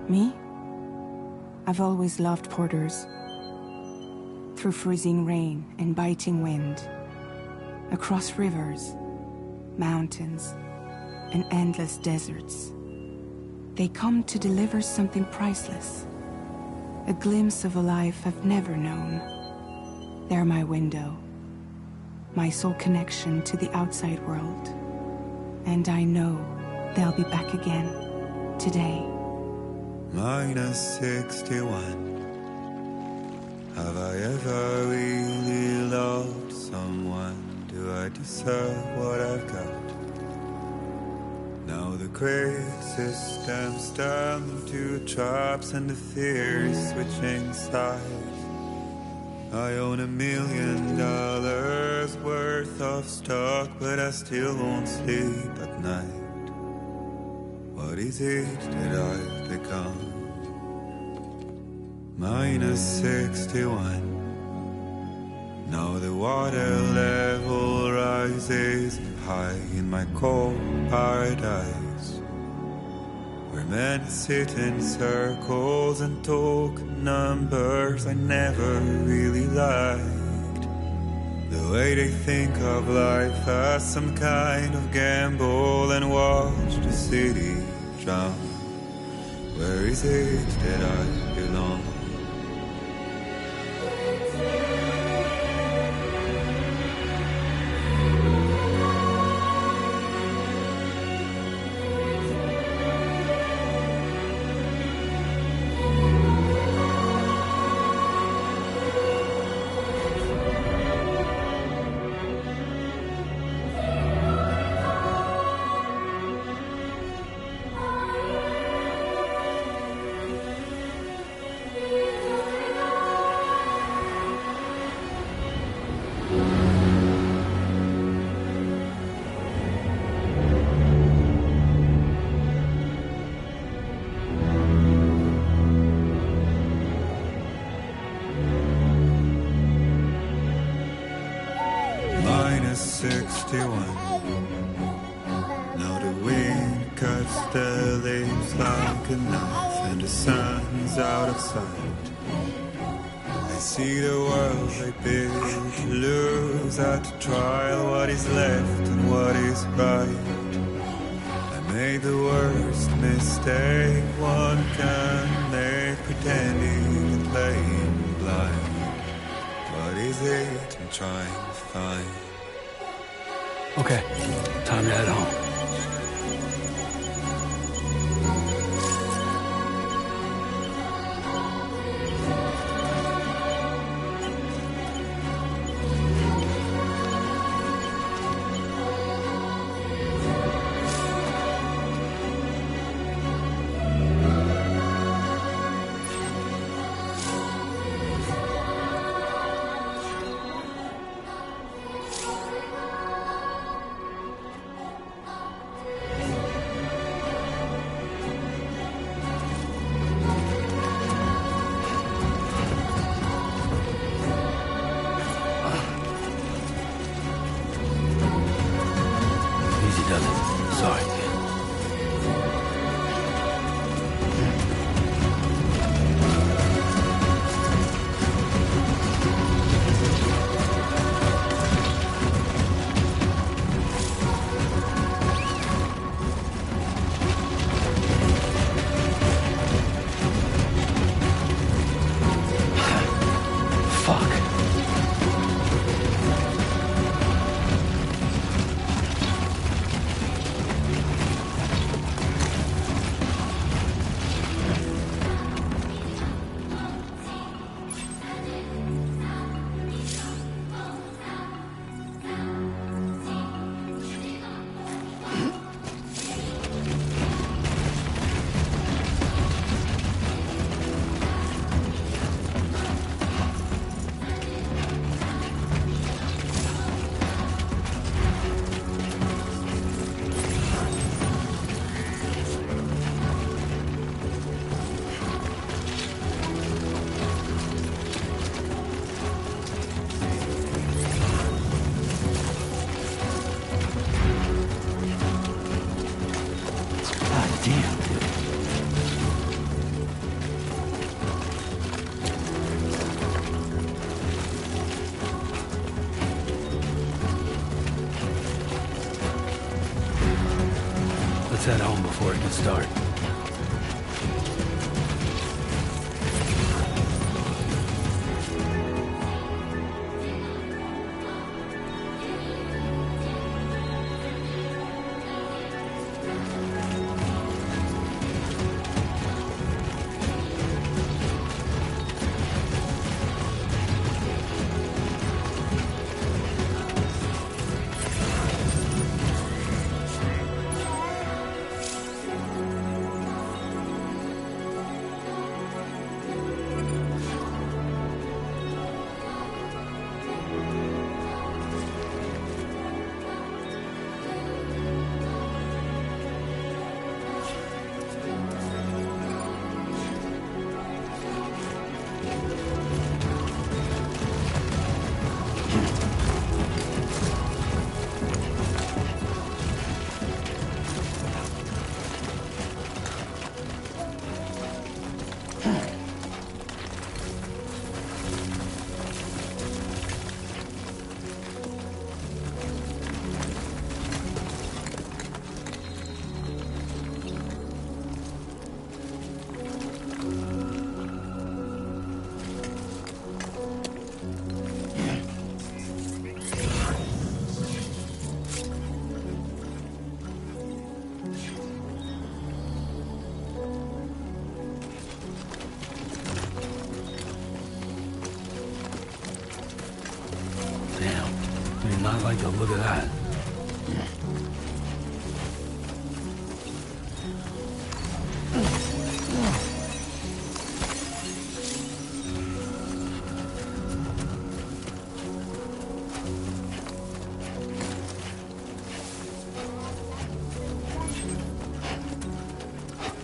Me? I've always loved porters. Through freezing rain and biting wind, across rivers, mountains, and endless deserts, they come to deliver something priceless, a glimpse of a life I've never known. They're my window, my sole connection to the outside world. And I know they'll be back again, today. -61. Have I ever really loved someone? Do I deserve what I've got? Now the crazy system's turned into traps and the fear is switching sides. I own $1 million worth of stock, but I still won't sleep at night. What is it that I've become? -61. Now the water level rises high in my cold paradise, where men sit in circles and talk numbers I never really liked. The way they think of life as some kind of gamble and watch the city drown. Where is it that I belong? -61. Now the wind cuts the leaves like a knife and the sun's out of sight. I see the world I built lose at the trial, what is left and what is right. I made the worst mistake one can make, pretending and playing blind. What is it I'm trying to find? Okay, time to head home. I like the look of that.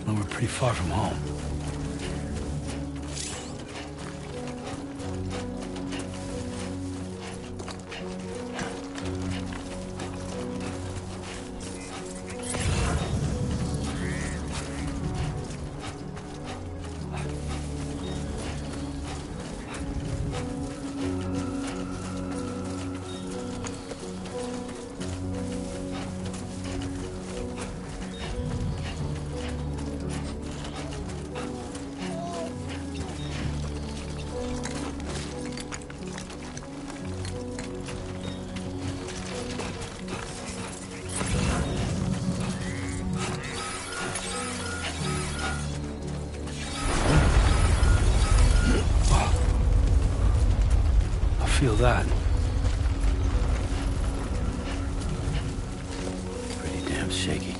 Well, we're pretty far from home. Feel that. Pretty damn shaky.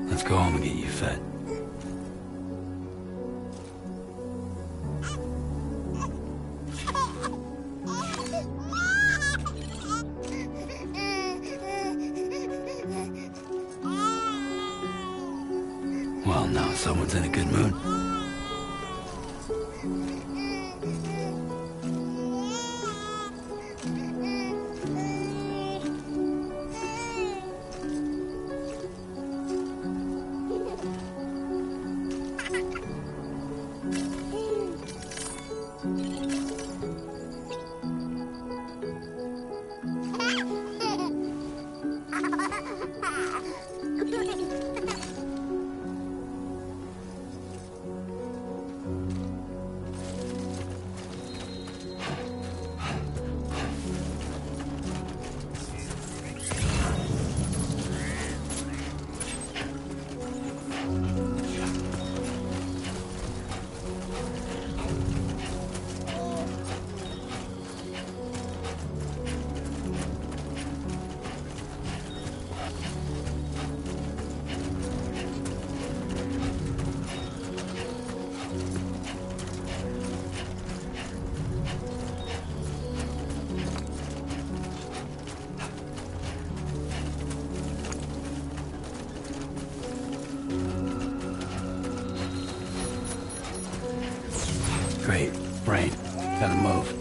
Let's go home and get you fed. Well, now someone's in a good mood. Great. Rain. Gotta move.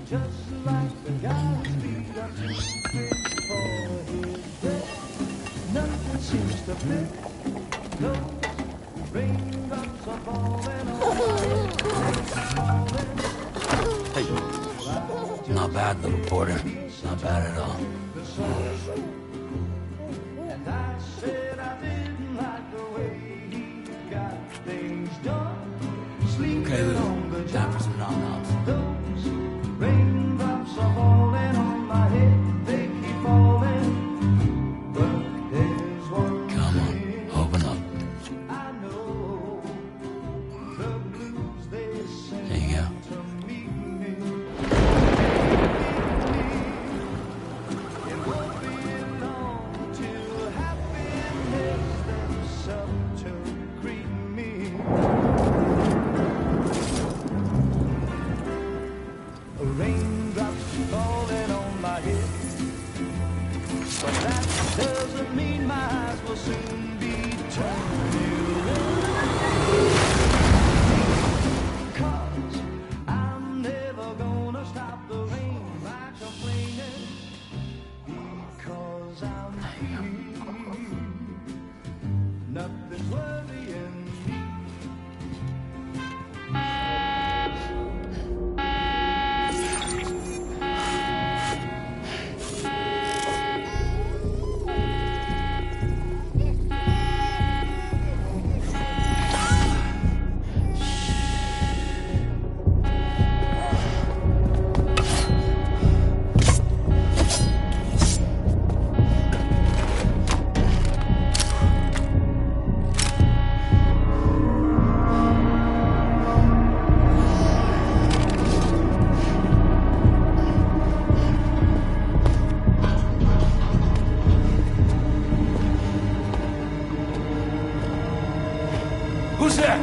just like the guy's feet are too big for his bed. Nothing seems to fit. Those raindrops are falling on my head. Hey, not bad, little Porter. Not bad at all. And I said I didn't like the way he got things done. Okay, Lou. Time for some nom-noms. Those raindrops are falling on my head. They keep falling. But there's one Come on, open up. I know. The blues they sing There you go. to me. It won't be long till happiness themselves to greet me. Raindrops falling on my head, but that doesn't mean my eyes will soon be turning red. 'Cause I'm never gonna stop the rain by complaining, because I'm free. Nothing's worrying me. Who's there?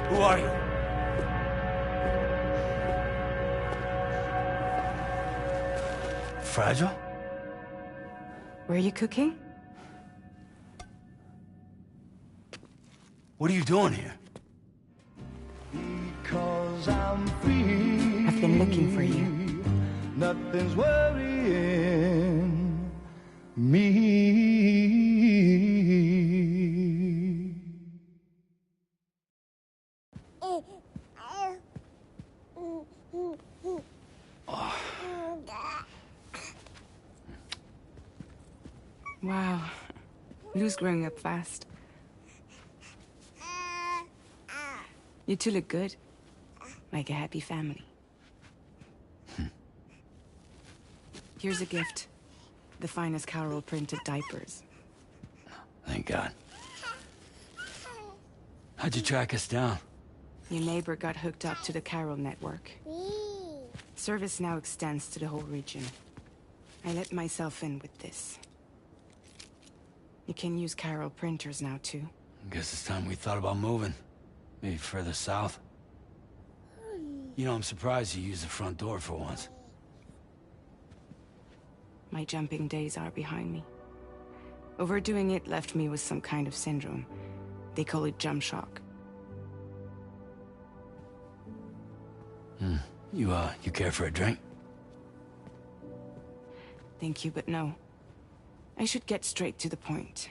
Who are you? Fragile? Were you cooking? What are you doing here? Because I'm free. I've been looking for you. Nothing's worrying me. Wow. Lou's growing up fast. You two look good. Like a happy family. Here's a gift. The finest Carol printed diapers. Thank God. How'd you track us down? Your neighbor got hooked up to the Carol network. Service now extends to the whole region. I let myself in with this. You can use Carol printers now, too. Guess it's time we thought about moving. Maybe further south. You know, I'm surprised you used the front door for once. My jumping days are behind me. Overdoing it left me with some kind of syndrome. They call it jump shock. You care for a drink? Thank you, but no. I should get straight to the point.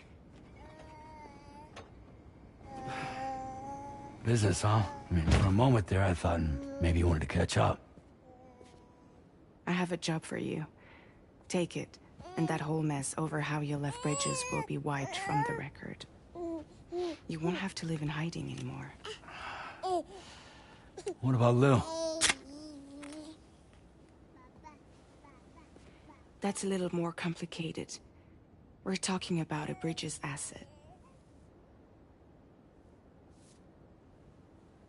Business, huh? I mean, for a moment there, I thought maybe you wanted to catch up. I have a job for you. Take it, and that whole mess over how you left Bridges will be wiped from the record. You won't have to live in hiding anymore. What about Lou? That's a little more complicated. We're talking about a Bridges asset.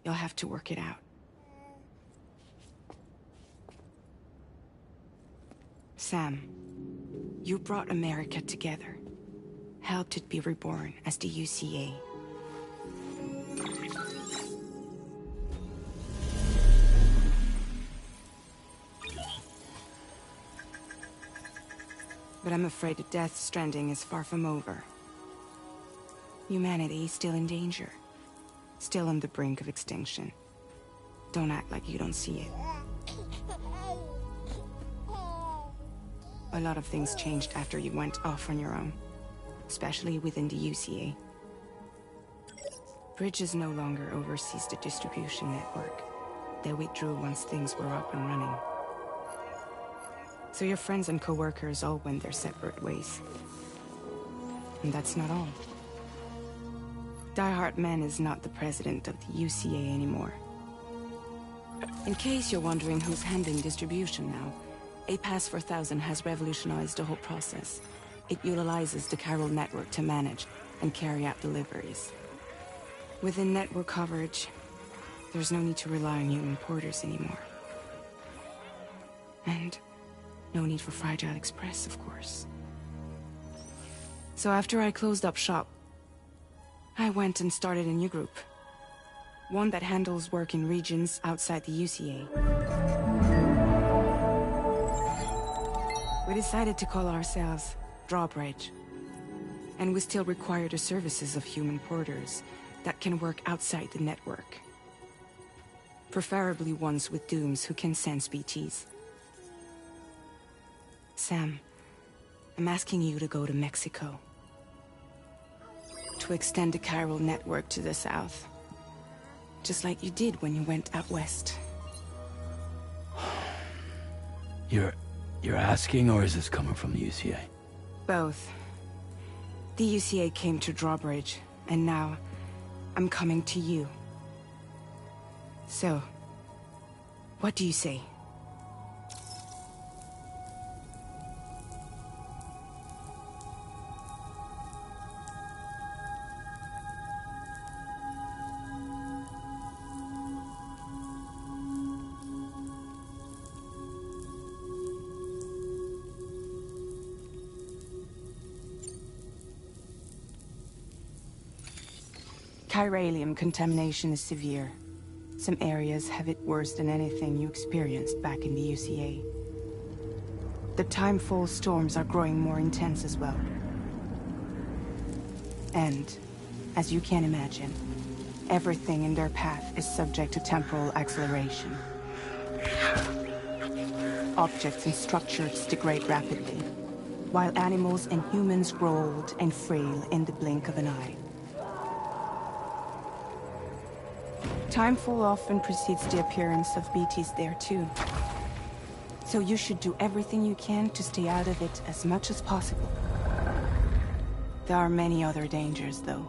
You'll have to work it out. Sam, you brought America together. Helped it be reborn as the UCA. But I'm afraid that Death Stranding is far from over. Humanity is still in danger. Still on the brink of extinction. Don't act like you don't see it. A lot of things changed after you went off on your own. Especially within the UCA. Bridges no longer oversees the distribution network. They withdrew once things were up and running. So your friends and co-workers all went their separate ways. And that's not all. Die Hard Man is not the president of the UCA anymore. In case you're wondering who's handling distribution now, A Pass 4000 has revolutionized the whole process. It utilizes the chiral network to manage and carry out deliveries. Within network coverage, there's no need to rely on human porters anymore. And no need for Fragile Express, of course. So after I closed up shop, I went and started a new group. One that handles work in regions outside the UCA. We decided to call ourselves Drawbridge. And we still require the services of human porters that can work outside the network. Preferably ones with dooms who can sense BTs. Sam, I'm asking you to go to Mexico. To extend the chiral network to the south. Just like you did when you went out west. You're asking, or is this coming from the UCA? Both. The UCA came to Drawbridge, and now I'm coming to you. So, what do you say? Chiralium contamination is severe. Some areas have it worse than anything you experienced back in the UCA. The timefall storms are growing more intense as well. And, as you can imagine, everything in their path is subject to temporal acceleration. Objects and structures degrade rapidly, while animals and humans grow old and frail in the blink of an eye. Timefall often precedes the appearance of BTs there too. So you should do everything you can to stay out of it as much as possible. There are many other dangers though.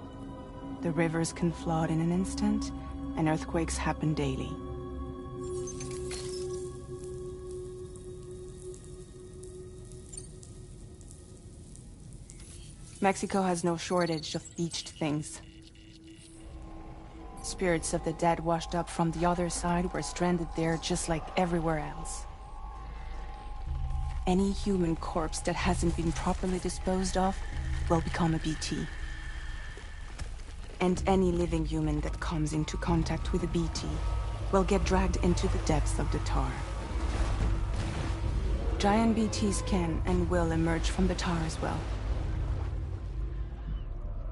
The rivers can flood in an instant, and earthquakes happen daily. Mexico has no shortage of beached things. Spirits of the dead washed up from the other side were stranded there just like everywhere else. Any human corpse that hasn't been properly disposed of will become a BT. And any living human that comes into contact with a BT will get dragged into the depths of the tar. Giant BTs can and will emerge from the tar as well.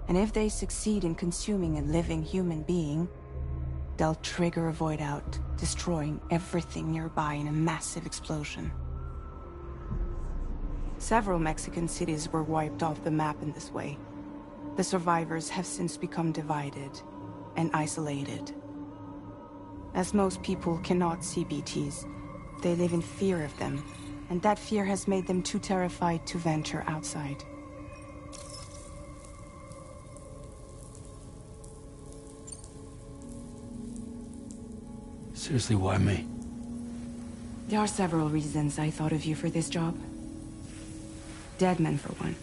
And if they succeed in consuming a living human being, they'll trigger a void out, destroying everything nearby in a massive explosion. Several Mexican cities were wiped off the map in this way. The survivors have since become divided and isolated. As most people cannot see BTs, they live in fear of them, and that fear has made them too terrified to venture outside. Seriously, why me? There are several reasons I thought of you for this job. Deadman, for one.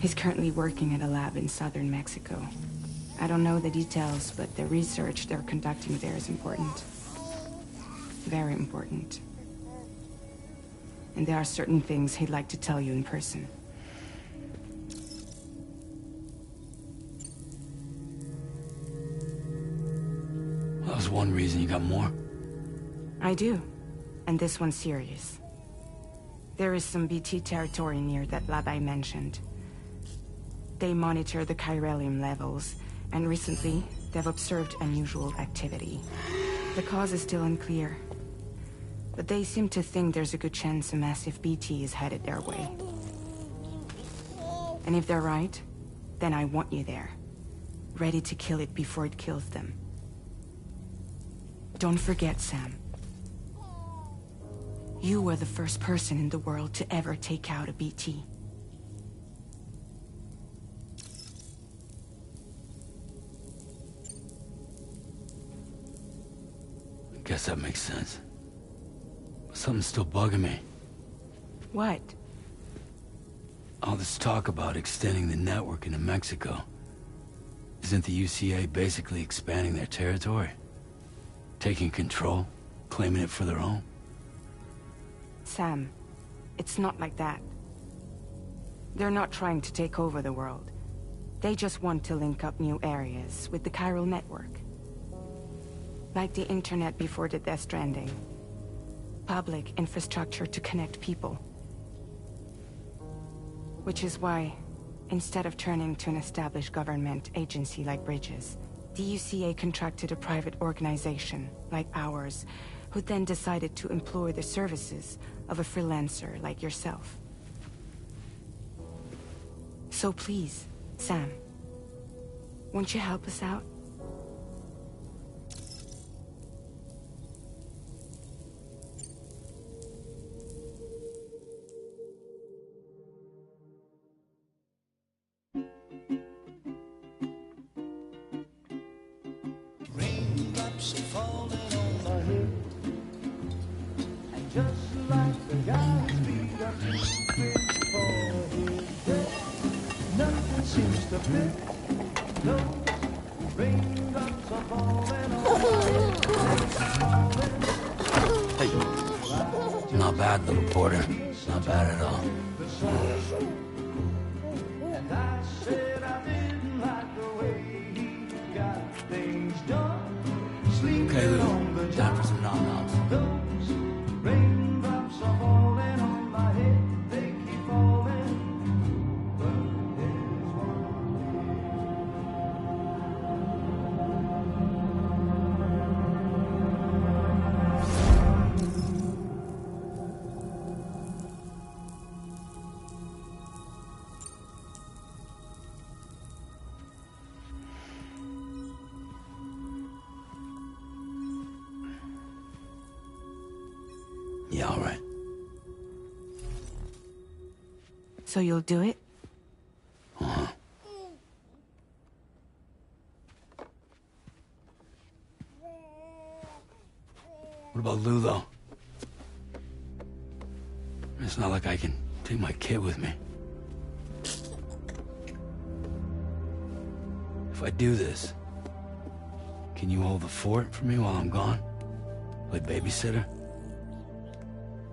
He's currently working at a lab in southern Mexico. I don't know the details, but the research they're conducting there is important. Very important. And there are certain things he'd like to tell you in person. That was one reason. You got more? I do. And this one's serious. There is some BT territory near that lab I mentioned. They monitor the chiralium levels, and recently, they've observed unusual activity. The cause is still unclear, but they seem to think there's a good chance a massive BT is headed their way. And if they're right, then I want you there, ready to kill it before it kills them. Don't forget, Sam. You were the first person in the world to ever take out a BT. Guess that makes sense. But something's still bugging me. What? All this talk about extending the network into Mexico. Isn't the UCA basically expanding their territory? Taking control? Claiming it for their own? Sam, it's not like that. They're not trying to take over the world. They just want to link up new areas with the chiral network. Like the internet before the Death Stranding. Public infrastructure to connect people. Which is why, instead of turning to an established government agency like Bridges, the UCA contracted a private organization, like ours, who then decided to employ the services of a freelancer like yourself. So please, Sam, won't you help us out? Raindrops are falling on my head, and just like the guy's feet are moving for his dead, nothing seems to fit. Those raindrops are falling on my head. Hey. Not bad, little porter. Not bad at all. And I said I didn't like the way he got things done. Okay, Lou. Time for some nom-noms. Those raindrops are falling on my head, they keep falling. But there's Yeah, all right. So you'll do it? Uh-huh. What about Lou, though? It's not like I can take my kid with me. If I do this, can you hold the fort for me while I'm gone? Play babysitter?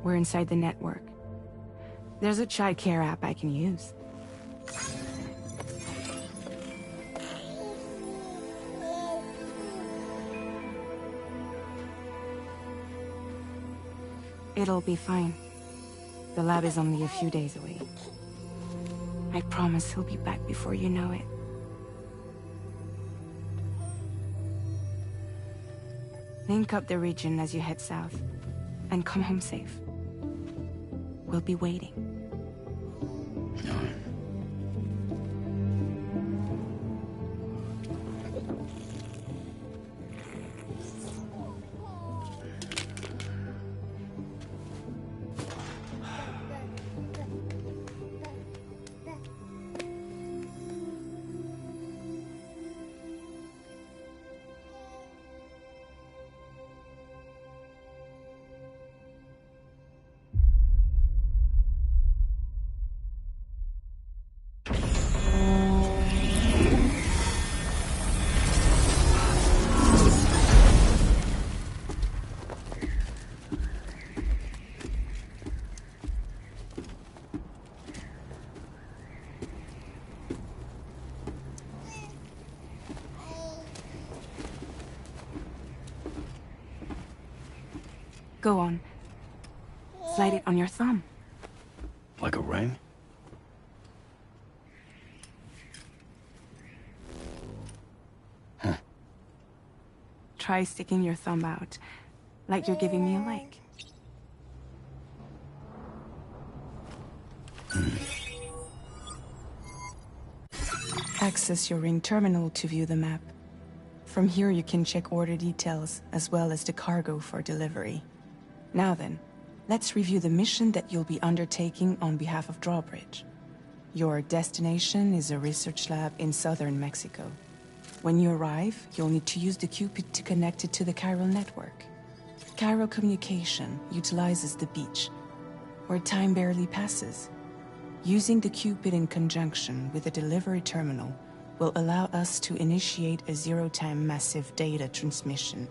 We're inside the network. There's a child care app I can use. It'll be fine. The lab is only a few days away. I promise he'll be back before you know it. Link up the region as you head south, and come home safe. We'll be waiting. All right. Go on. Slide it on your thumb. a ring? Try sticking your thumb out, like you're giving me a like. Access your ring terminal to view the map. From here you can check order details, as well as the cargo for delivery. Now then, let's review the mission that you'll be undertaking on behalf of Drawbridge. Your destination is a research lab in southern Mexico. When you arrive, you'll need to use the Cupid to connect it to the chiral network. Chiral communication utilizes the beach, where time barely passes. Using the Cupid in conjunction with a delivery terminal will allow us to initiate a zero-time massive data transmission.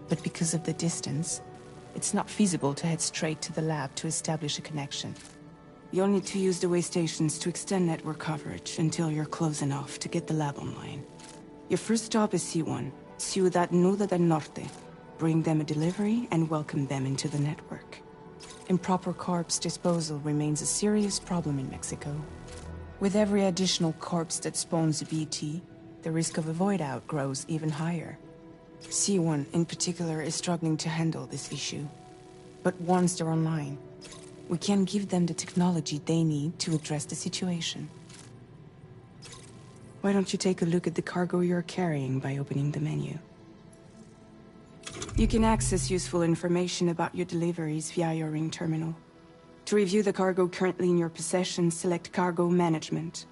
But because of the distance, it's not feasible to head straight to the lab to establish a connection. You'll need to use the way stations to extend network coverage until you're close enough to get the lab online. Your first stop is C1, Ciudad Nuda del Norte. Bring them a delivery and welcome them into the network. Improper corpse disposal remains a serious problem in Mexico. With every additional corpse that spawns a BT, the risk of a void out grows even higher. C1 in particular is struggling to handle this issue. But once they're online, we can give them the technology they need to address the situation. Why don't you take a look at the cargo you're carrying by opening the menu? You can access useful information about your deliveries via your ring terminal. To review the cargo currently in your possession, select Cargo Management.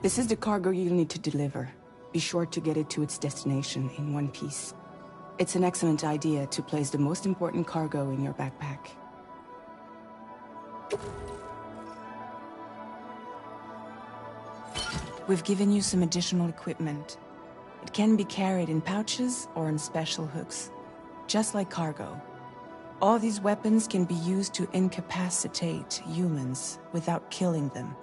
This is the cargo you'll need to deliver. Be sure to get it to its destination in one piece. It's an excellent idea to place the most important cargo in your backpack. We've given you some additional equipment. It can be carried in pouches or in special hooks, just like cargo. All these weapons can be used to incapacitate humans without killing them,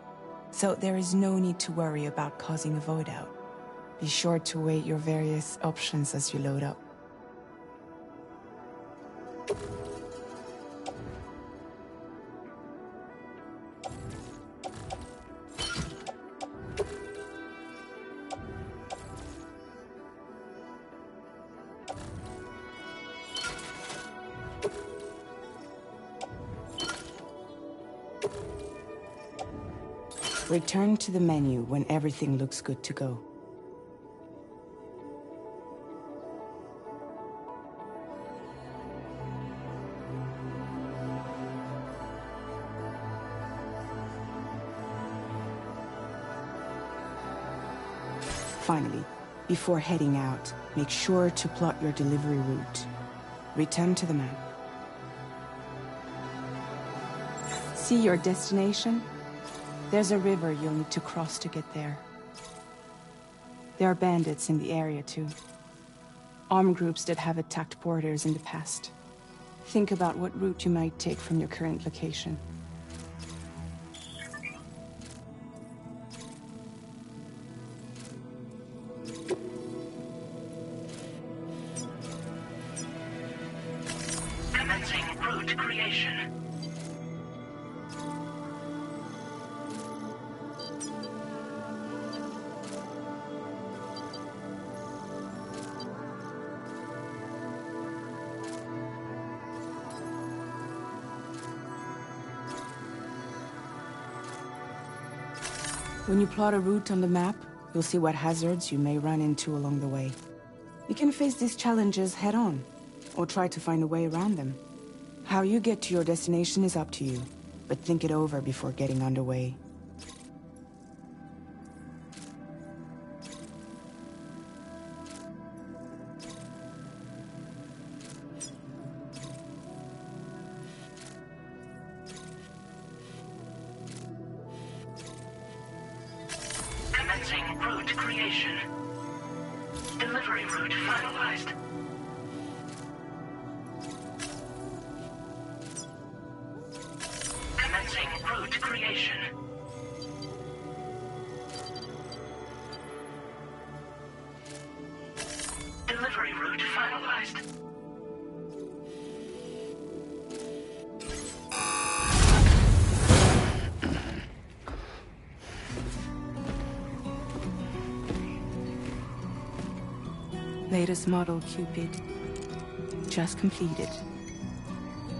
so there is no need to worry about causing a void out. Be sure to weigh your various options as you load up. Return to the menu when everything looks good to go. Finally, before heading out, make sure to plot your delivery route. Return to the map. See your destination? There's a river you'll need to cross to get there. There are bandits in the area too. Armed groups that have attacked porters in the past. Think about what route you might take from your current location. Commencing route creation. When you plot a route on the map, you'll see what hazards you may run into along the way. You can face these challenges head-on, or try to find a way around them. How you get to your destination is up to you, but think it over before getting underway. Commencing route creation. Delivery route finalized. Commencing route creation. Delivery route finalized. Latest model Cupid. Just completed.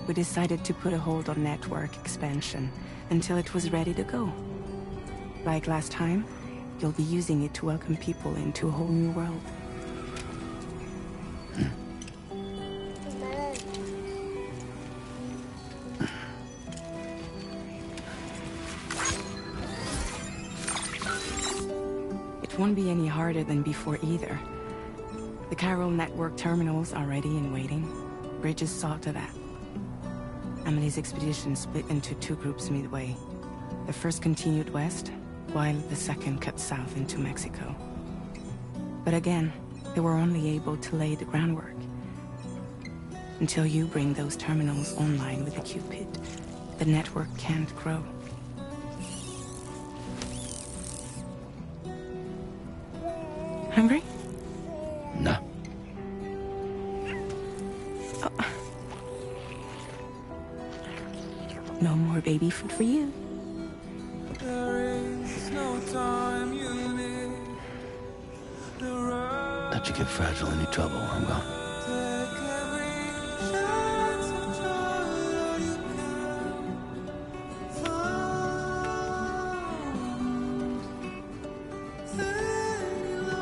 We decided to put a hold on network expansion until it was ready to go. Like last time, you'll be using it to welcome people into a whole new world. It won't be any harder than before either. The Carol network terminals are ready and waiting. Bridges saw to that. Emily's expedition split into two groups midway. The first continued west, while the second cut south into Mexico. But again, they were only able to lay the groundwork. Until you bring those terminals online with the Cupid, the network can't grow. Hungry? No. Oh. No more baby food for you. Don't you get fragile any trouble while I'm gone.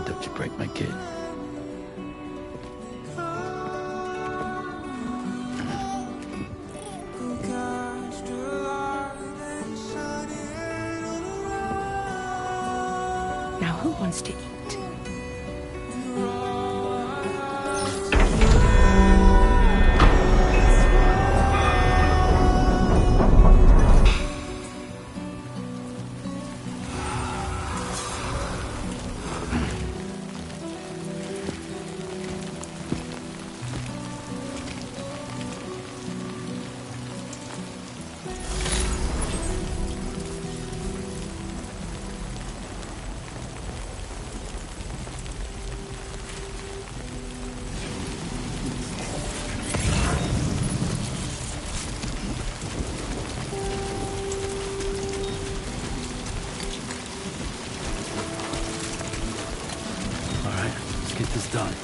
Don't you break my kid. Now who wants to eat? Get this done.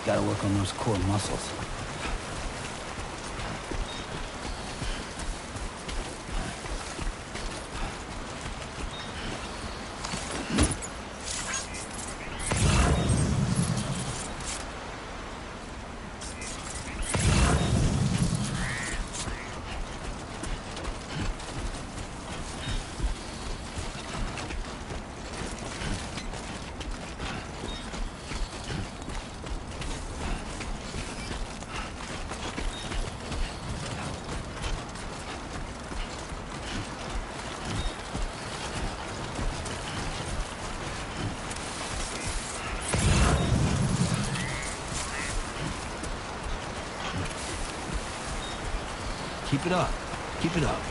Gotta work on those core muscles. Keep it up. Keep it up.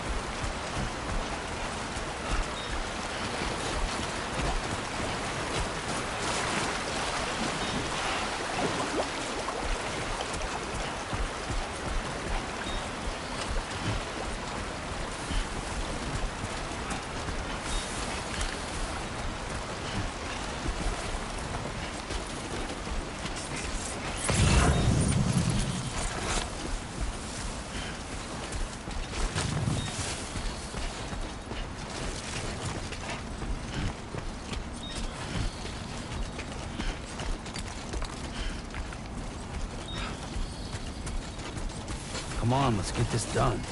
Come on, let's get this done.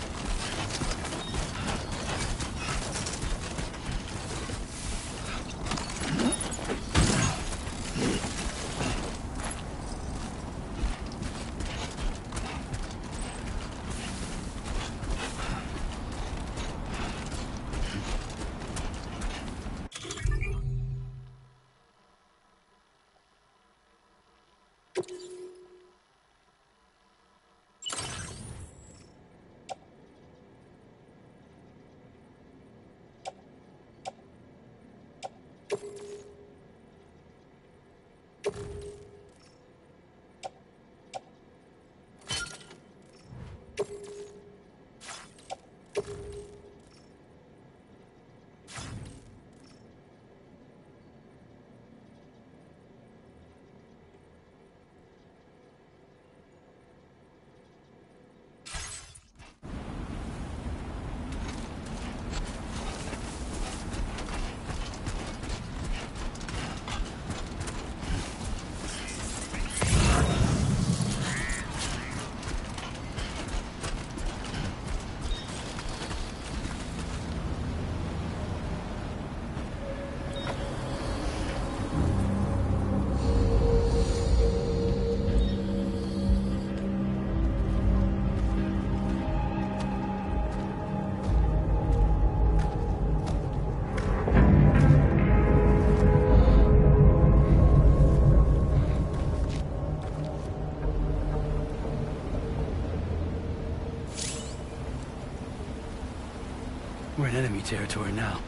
We're in enemy territory now.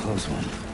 close one.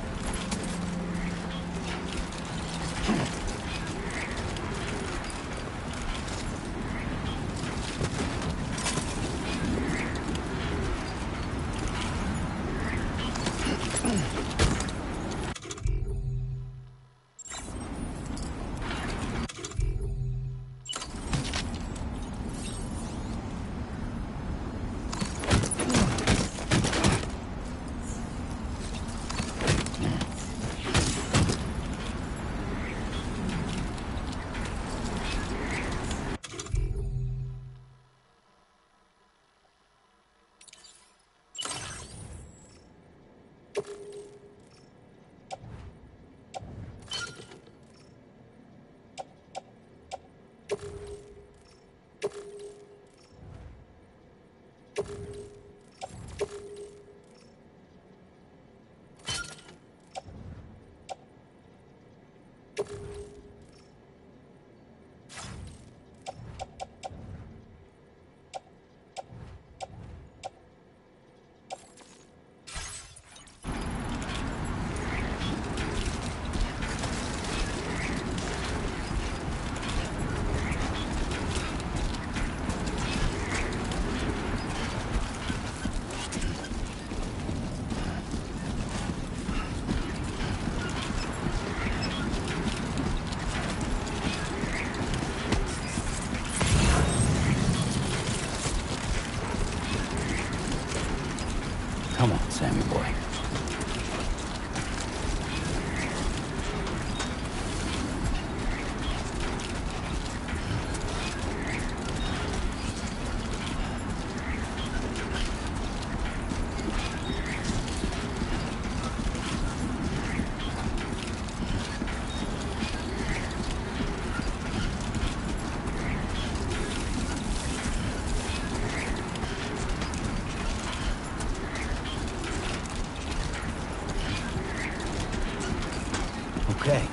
Come on, Sammy boy. Okay.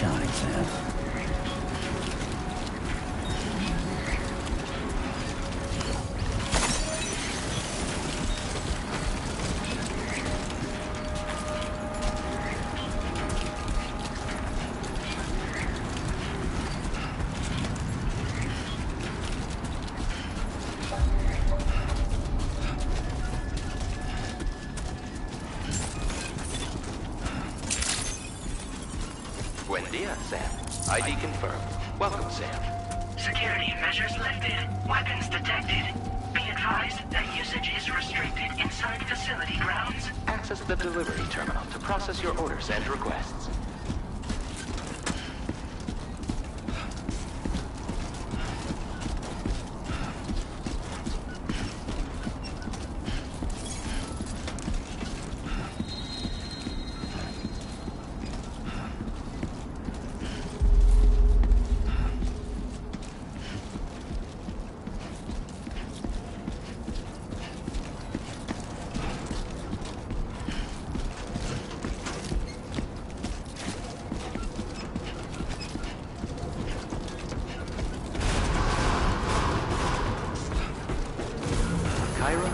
shine, Sam. Buen dia, Sam. ID confirmed. Welcome, Sam. Security measures lifted. Weapons detected. Be advised that usage is restricted inside facility grounds. Access the delivery terminal to process your orders and requests.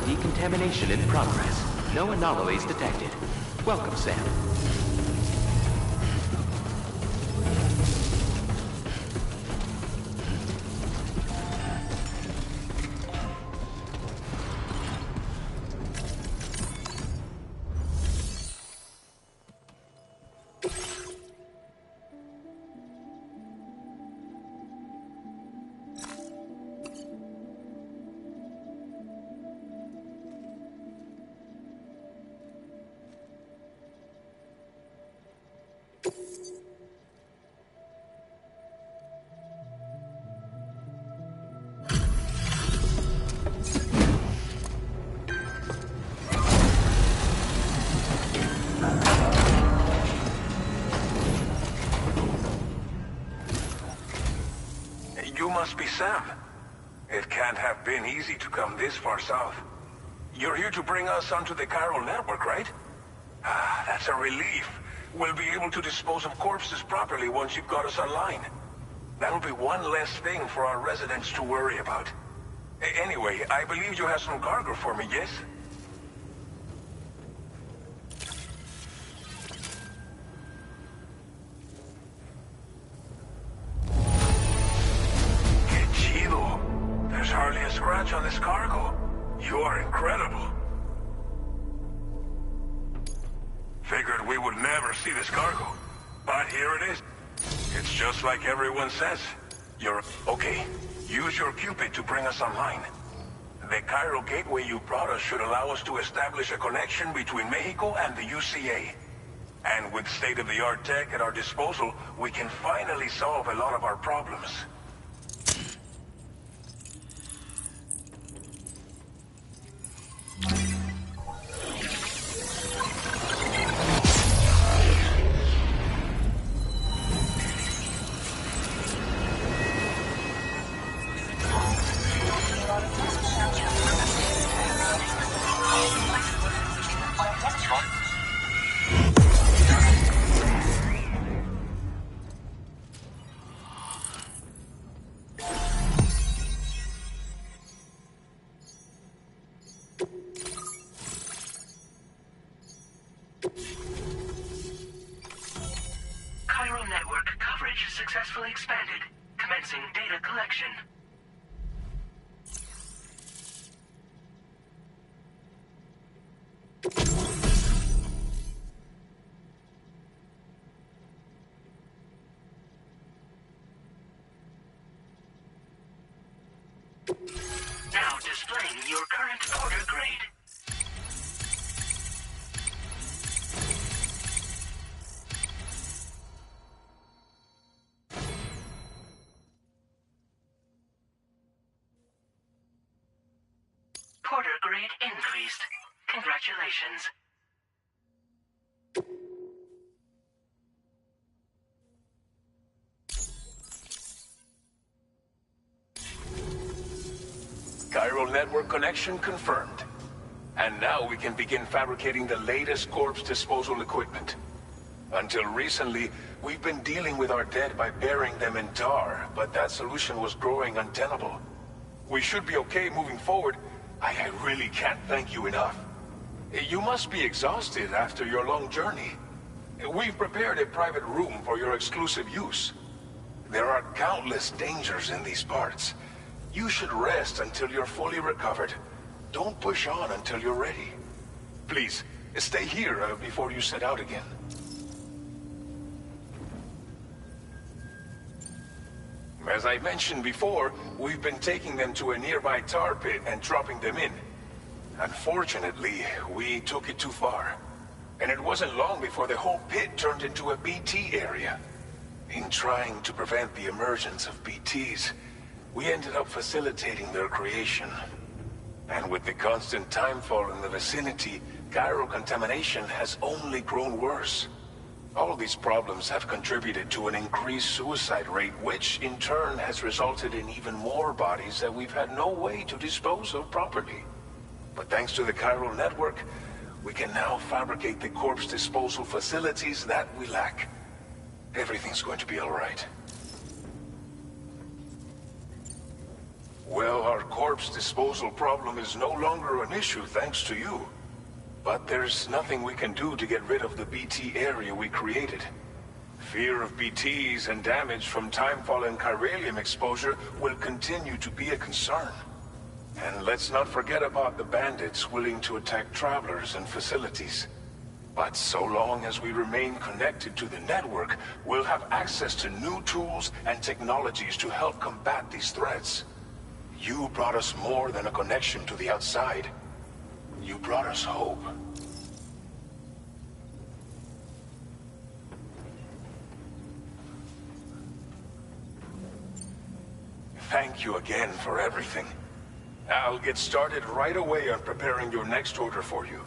Decontamination in progress. No anomalies detected. Welcome, Sam. You must be Sam. It can't have been easy to come this far south. You're here to bring us onto the chiral network, right? Ah, that's a relief. We'll be able to dispose of corpses properly once you've got us online. That'll be one less thing for our residents to worry about. Anyway, I believe you have some cargo for me, yes? Que chido. There's hardly a scratch on this cargo. You are incredible. Figured we would never see this cargo. But here it is. It's just like everyone says. You're... Okay, use your Cupid to bring us online. The chiral gateway you brought us should allow us to establish a connection between Mexico and the UCA. And with state-of-the-art tech at our disposal, we can finally solve a lot of our problems. Chiral network coverage successfully expanded. Commencing data collection. Now displaying your current order grade. Porter grade increased. Congratulations. Chiral network connection confirmed. And now we can begin fabricating the latest corpse disposal equipment. Until recently, we've been dealing with our dead by burying them in tar, but that solution was growing untenable. We should be okay moving forward. I really can't thank you enough. You must be exhausted after your long journey. We've prepared a private room for your exclusive use. There are countless dangers in these parts. You should rest until you're fully recovered. Don't push on until you're ready. Please, stay here before you set out again. As I mentioned before, we've been taking them to a nearby tar pit and dropping them in. Unfortunately, we took it too far. And it wasn't long before the whole pit turned into a BT area. In trying to prevent the emergence of BTs, we ended up facilitating their creation. And with the constant timefall in the vicinity, chiral contamination has only grown worse. All these problems have contributed to an increased suicide rate, which in turn has resulted in even more bodies that we've had no way to dispose of properly. But thanks to the chiral network, we can now fabricate the corpse disposal facilities that we lack. Everything's going to be all right. Well, our corpse disposal problem is no longer an issue thanks to you. But there's nothing we can do to get rid of the BT area we created. Fear of BTs and damage from timefall and chiralium exposure will continue to be a concern. And let's not forget about the bandits willing to attack travelers and facilities. But so long as we remain connected to the network, we'll have access to new tools and technologies to help combat these threats. You brought us more than a connection to the outside. You brought us hope. Thank you again for everything. I'll get started right away on preparing your next order for you.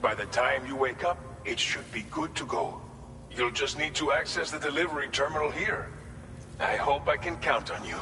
By the time you wake up, it should be good to go. You'll just need to access the delivery terminal here. I hope I can count on you.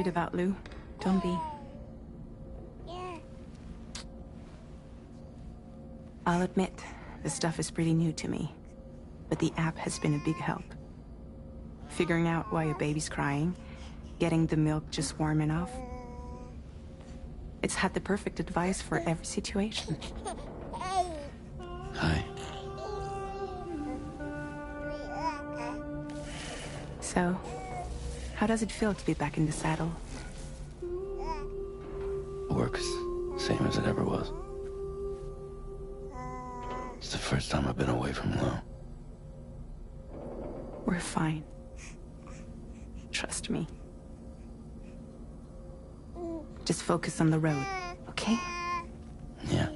worried about, Lou. Don't be. I'll admit, the stuff is pretty new to me, but the app has been a big help. Figuring out why a baby's crying, getting the milk just warm enough. It's had the perfect advice for every situation. Hi. So, how does it feel to be back in the saddle? Works same as it ever was. It's the first time I've been away from Lou. We're fine. Trust me. Just focus on the road, okay? Yeah.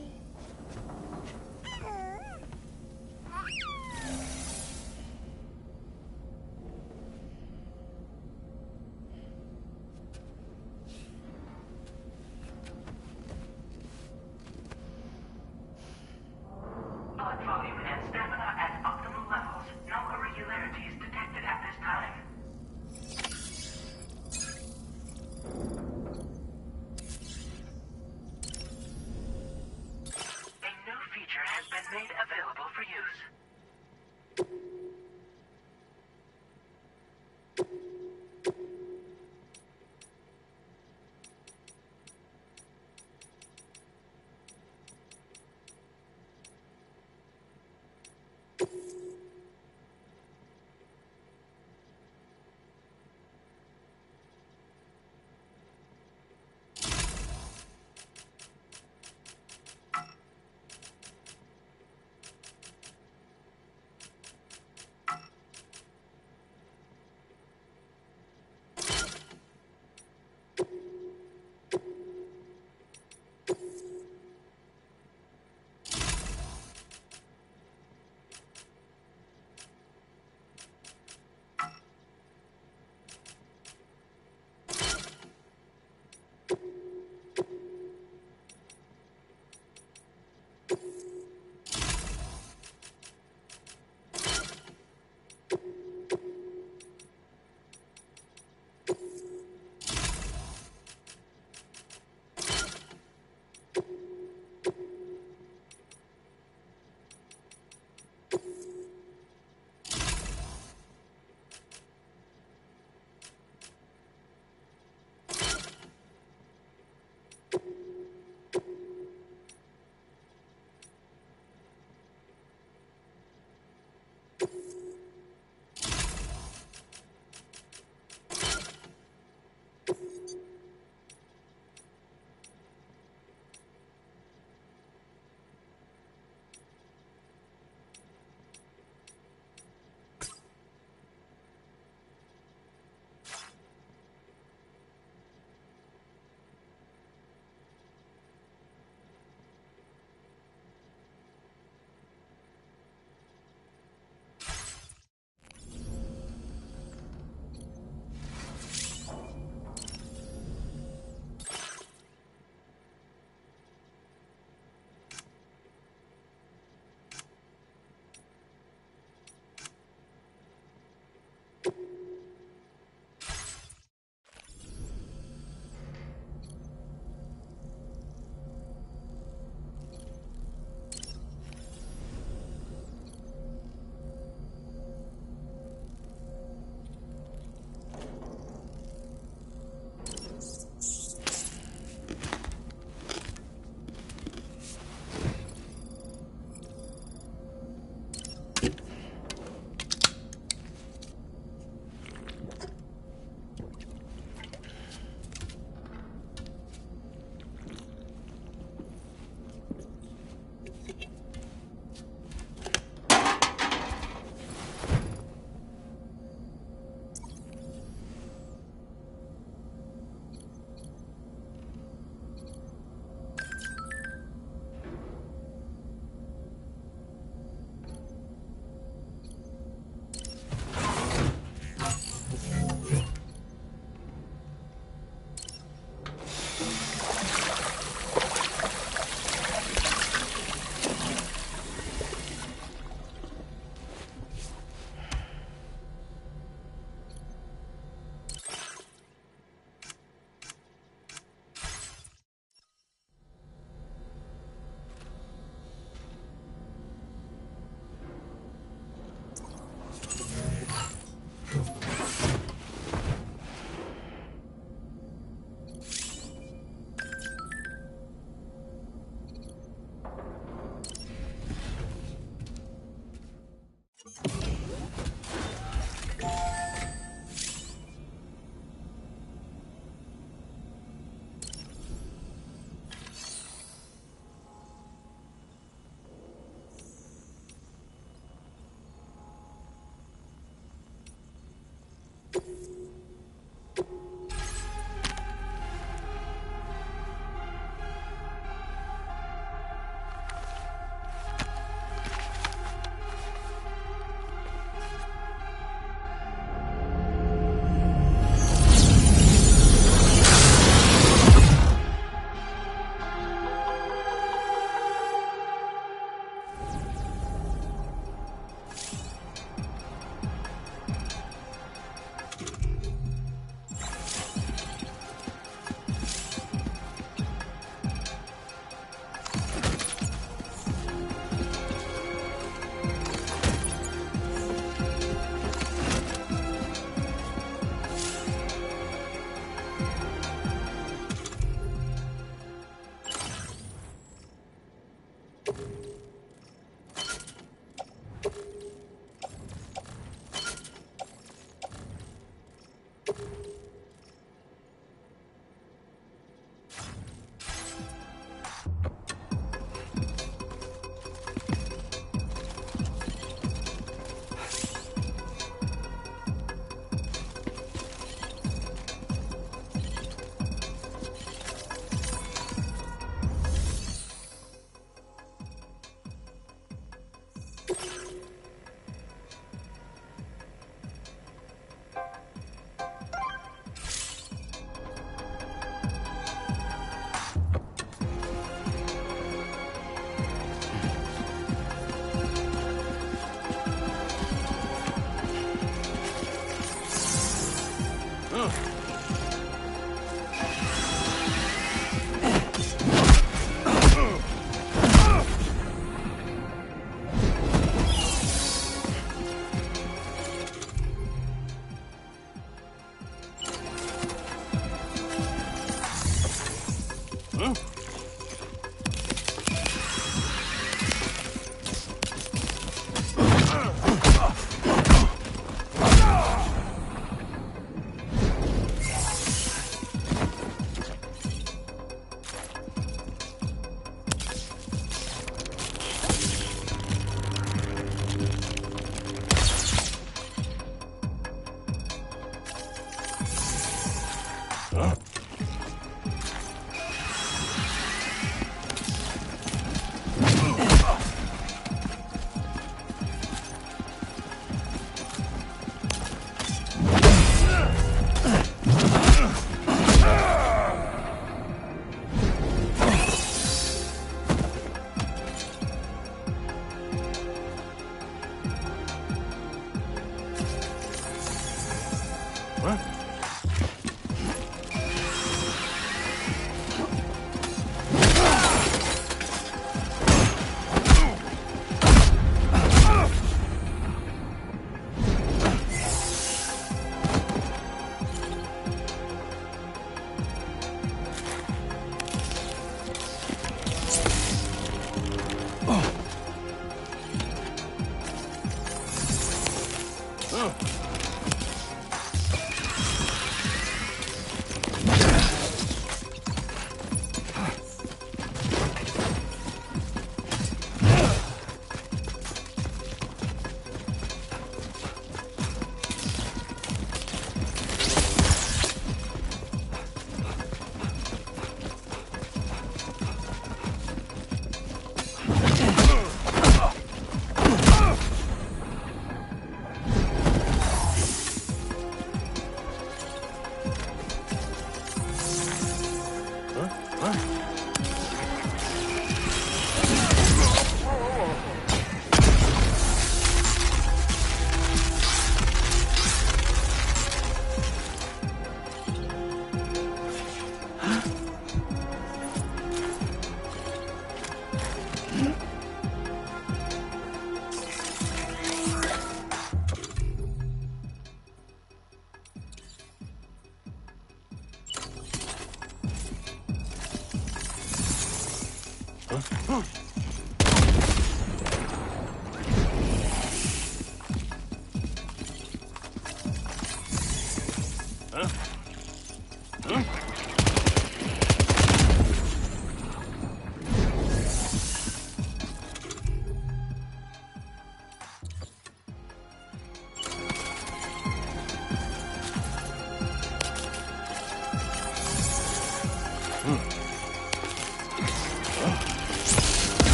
Blood volume and stamina at optimal levels. No irregularities detected at this time.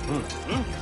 Hmm?